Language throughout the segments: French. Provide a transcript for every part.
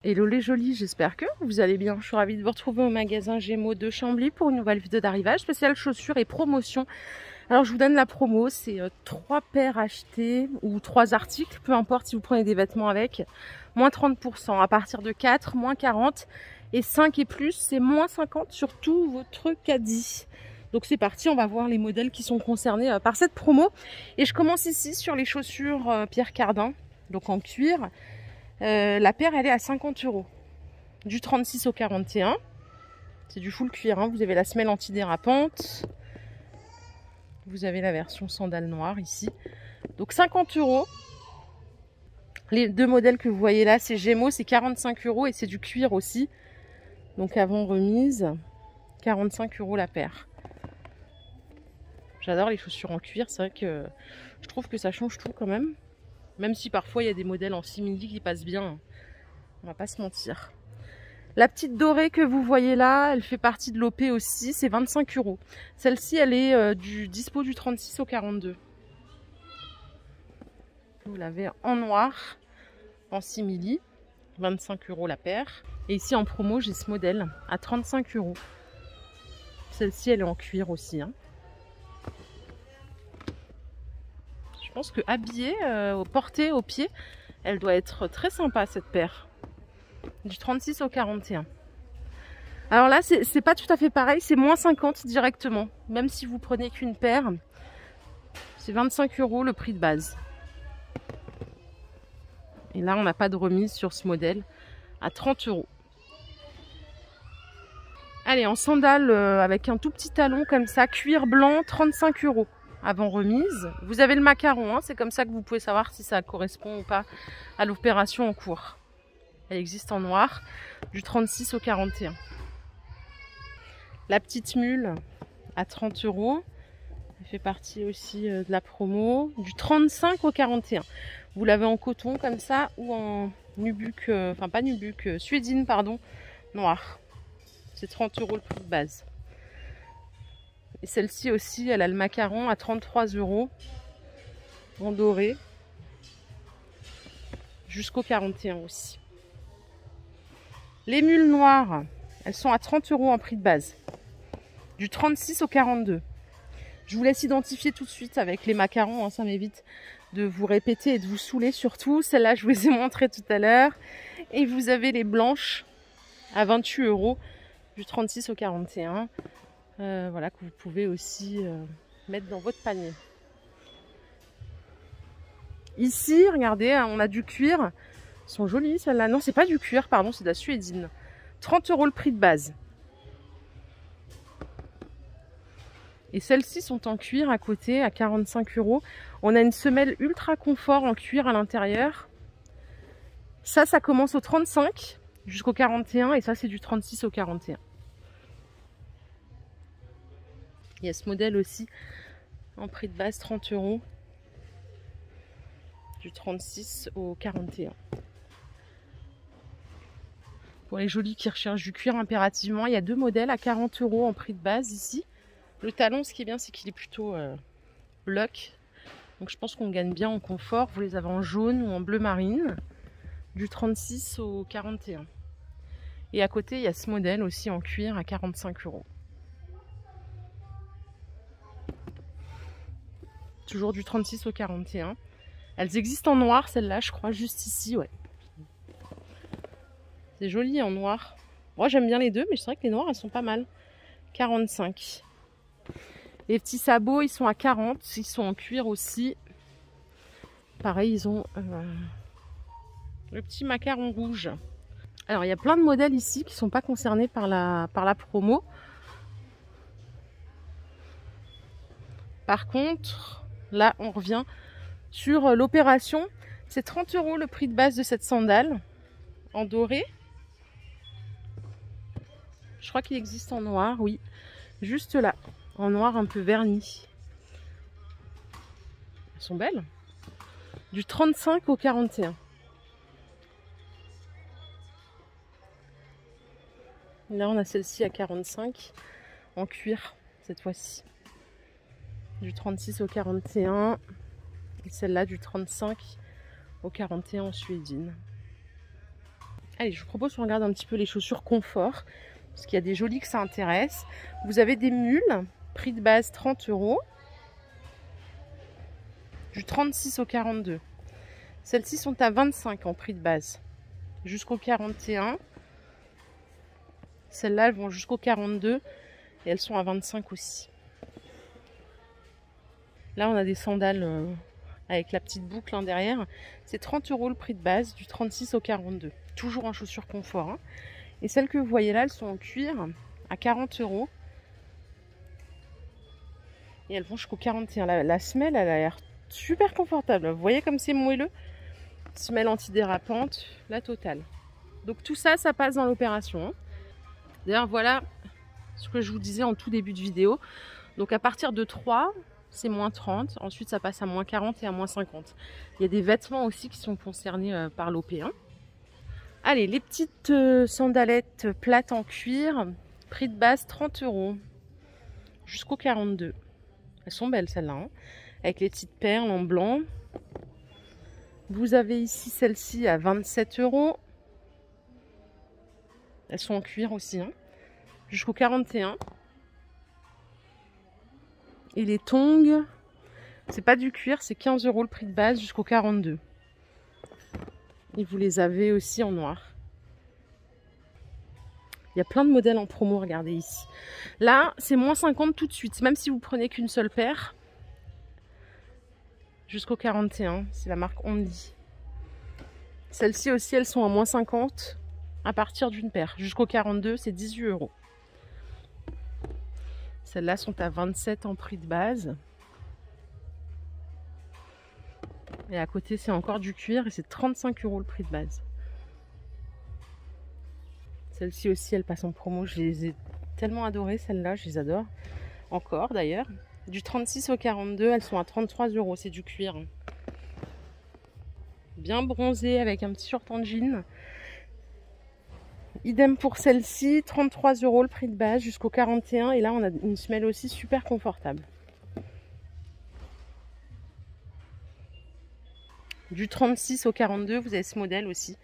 Hello les jolis, j'espère que vous allez bien. Je suis ravie de vous retrouver au magasin Gémeaux de Chambly pour une nouvelle vidéo d'arrivage spéciale chaussures et promotion. Alors je vous donne la promo, c'est 3 paires achetées ou 3 articles, peu importe si vous prenez des vêtements avec, moins 30%. À partir de 4, moins 40 et 5 et plus, c'est moins 50 sur tout votre caddie. Donc c'est parti, on va voir les modèles qui sont concernés par cette promo. Et je commence ici sur les chaussures Pierre Cardin, donc en cuir. La paire elle est à 50 €, du 36 au 41. C'est du full cuir, hein. Vous avez la semelle antidérapante. Vous avez la version sandale noire ici. Donc 50 €. Les deux modèles que vous voyez là, c'est Gémeaux, c'est 45 € et c'est du cuir aussi. Donc avant remise, 45 € la paire. J'adore les chaussures en cuir, c'est vrai que je trouve que ça change tout quand même. Même si parfois il y a des modèles en simili qui passent bien, on va pas se mentir. La petite dorée que vous voyez là, elle fait partie de l'OP aussi, c'est 25 €. Celle-ci, elle est dispo du 36 au 42. Vous l'avez en noir, en simili, 25 € la paire. Et ici en promo, j'ai ce modèle à 35 €. Celle-ci, elle est en cuir aussi, hein. Je pense que habillée, portée au pied, elle doit être très sympa cette paire. Du 36 au 41. Alors là, c'est pas tout à fait pareil, c'est moins 50 directement. Même si vous prenez qu'une paire, c'est 25 € le prix de base. Et là, on n'a pas de remise sur ce modèle, à 30 €. Allez, en sandales avec un tout petit talon comme ça, cuir blanc, 35 € avant remise. Vous avez le macaron, hein, c'est comme ça que vous pouvez savoir si ça correspond ou pas à l'opération en cours. Elle existe en noir, du 36 au 41. La petite mule à 30 €. Elle fait partie aussi de la promo. Du 35 au 41. Vous l'avez en coton comme ça ou en nubuck, enfin pas nubuck, suédine pardon, noir. C'est 30 € le prix de base. Et celle-ci aussi, elle a le macaron à 33 € en doré. Jusqu'au 41 aussi. Les mules noires, elles sont à 30 € en prix de base. Du 36 au 42. Je vous laisse identifier tout de suite avec les macarons, hein, ça m'évite de vous répéter et de vous saouler surtout. Celle-là, je vous les ai montrées tout à l'heure. Et vous avez les blanches à 28 € du 36 au 41. Voilà, que vous pouvez aussi mettre dans votre panier. Ici, regardez, on a du cuir. Elles sont jolies celles-là. Non, c'est pas du cuir, pardon, c'est de la suédine. 30 € le prix de base. Et celles-ci sont en cuir à côté, à 45 €. On a une semelle ultra confort en cuir à l'intérieur. Ça commence au 35 jusqu'au 41 et ça, c'est du 36 au 41. Il y a ce modèle aussi en prix de base, 30 €. Du 36 au 41. Pour les jolis qui recherchent du cuir impérativement, il y a deux modèles à 40 € en prix de base ici. Le talon, ce qui est bien, c'est qu'il est plutôt bloc. Donc je pense qu'on gagne bien en confort. Vous les avez en jaune ou en bleu marine. Du 36 au 41. Et à côté, il y a ce modèle aussi en cuir à 45 €. Toujours du 36 au 41. Elles existent en noir, celle-là, je crois, juste ici, ouais. C'est joli en noir. Moi, j'aime bien les deux, mais c'est vrai que les noirs, elles sont pas mal. 45. Les petits sabots, ils sont à 40. Ils sont en cuir aussi. Pareil, ils ont le petit macaron rouge. Alors, il y a plein de modèles ici qui ne sont pas concernés par la promo. Par contre, là, on revient sur l'opération. C'est 30 € le prix de base de cette sandale en doré. Je crois qu'il existe en noir, oui. Juste là, en noir un peu verni. Elles sont belles. Du 35 au 41. Là, on a celle-ci à 45 en cuir cette fois-ci. Du 36 au 41. Et celle-là du 35 au 41 en suédine. Allez, je vous propose qu'on regarde un petit peu les chaussures confort, parce qu'il y a des jolies que ça intéresse. Vous avez des mules, prix de base 30 €, du 36 au 42. Celles-ci sont à 25 en prix de base, jusqu'au 41. Celles-là, elles vont jusqu'au 42 et elles sont à 25 aussi. Là, on a des sandales avec la petite boucle derrière. C'est 30 € le prix de base, du 36 au 42. Toujours en chaussures confort. Hein. Et celles que vous voyez là, elles sont en cuir à 40 €. Et elles vont jusqu'au 41. La semelle, elle a l'air super confortable. Vous voyez comme c'est moelleux? Semelle antidérapante, la totale. Donc tout ça, ça passe dans l'opération. Hein. D'ailleurs, voilà ce que je vous disais en tout début de vidéo. Donc à partir de 3, c'est moins 30. Ensuite, ça passe à moins 40 et à moins 50. Il y a des vêtements aussi qui sont concernés par l'OP. Hein. Allez, les petites sandalettes plates en cuir. Prix de base 30 € jusqu'au 42. Elles sont belles celles-là. Hein. Avec les petites perles en blanc. Vous avez ici celle-ci à 27 €. Elles sont en cuir aussi. Hein. Jusqu'au 41. Et les tongs, c'est pas du cuir, c'est 15 € le prix de base jusqu'au 42. Et vous les avez aussi en noir. Il y a plein de modèles en promo, regardez ici. Là, c'est moins 50 tout de suite, même si vous prenez qu'une seule paire. Jusqu'au 41, c'est la marque Only. Celles-ci aussi, elles sont à moins 50 à partir d'une paire. Jusqu'au 42, c'est 18 €. Celles-là sont à 27 en prix de base. Et à côté, c'est encore du cuir et c'est 35 € le prix de base. Celles-ci aussi, elles passent en promo. Je les ai tellement adorées, celles-là. Je les adore. Encore d'ailleurs. Du 36 au 42, elles sont à 33 €. C'est du cuir. Bien bronzé avec un petit short en jean. Idem pour celle-ci, 33 € le prix de base jusqu'au 41. Et là, on a une semelle aussi super confortable. Du 36 au 42, vous avez ce modèle aussi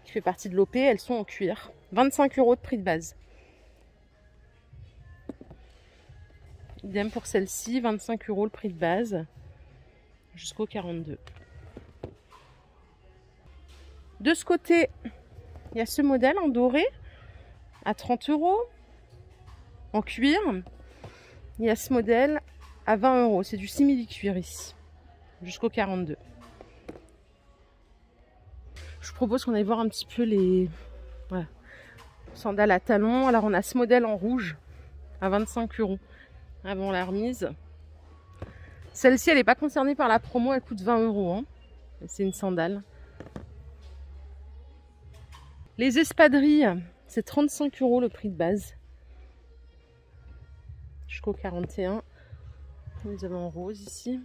qui fait partie de l'OP. Elles sont en cuir. 25 € de prix de base. Idem pour celle-ci, 25 € le prix de base jusqu'au 42. De ce côté, il y a ce modèle en doré à 30 € en cuir. Il y a ce modèle à 20 €. C'est du simili-cuir ici, jusqu'au 42. Je vous propose qu'on aille voir un petit peu les sandales à talons. Alors on a ce modèle en rouge à 25 € avant la remise. Celle-ci, elle n'est pas concernée par la promo, elle coûte 20 €. Hein. C'est une sandale. Les espadrilles, c'est 35 € le prix de base. Jusqu'au 41. Nous avons en rose ici.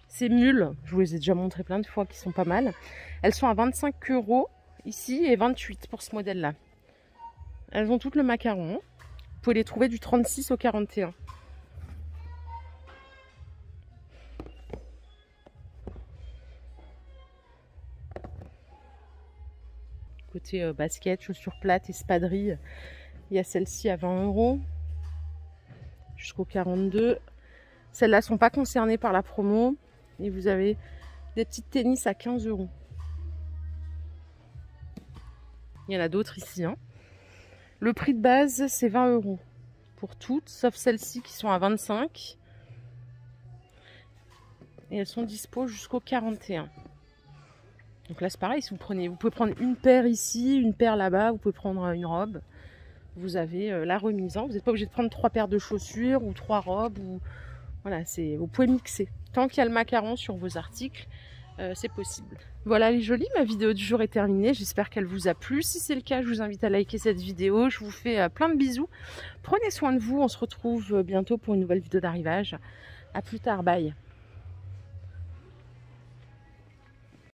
Ces mules, je vous les ai déjà montré plein de fois, qui sont pas mal. Elles sont à 25 € ici et 28 pour ce modèle-là. Elles ont toutes le macaron. Vous pouvez les trouver du 36 au 41. Côté basket, chaussures plates, espadrilles, il y a celle-ci à 20 € jusqu'au 42. Celles-là ne sont pas concernées par la promo. Et vous avez des petites tennis à 15 €. Il y en a d'autres ici. Hein. Le prix de base, c'est 20 € pour toutes, sauf celles-ci qui sont à 25. Et elles sont dispo jusqu'au 41. Donc là, c'est pareil. Si vous pouvez prendre une paire ici, une paire là-bas. Vous pouvez prendre une robe. Vous avez la remise. Hein. Vous n'êtes pas obligé de prendre 3 paires de chaussures ou 3 robes. Ou... Voilà, vous pouvez mixer. Tant qu'il y a le macaron sur vos articles, c'est possible. Voilà les jolies, ma vidéo du jour est terminée. J'espère qu'elle vous a plu. Si c'est le cas, je vous invite à liker cette vidéo. Je vous fais plein de bisous. Prenez soin de vous. On se retrouve bientôt pour une nouvelle vidéo d'arrivage. À plus tard, bye.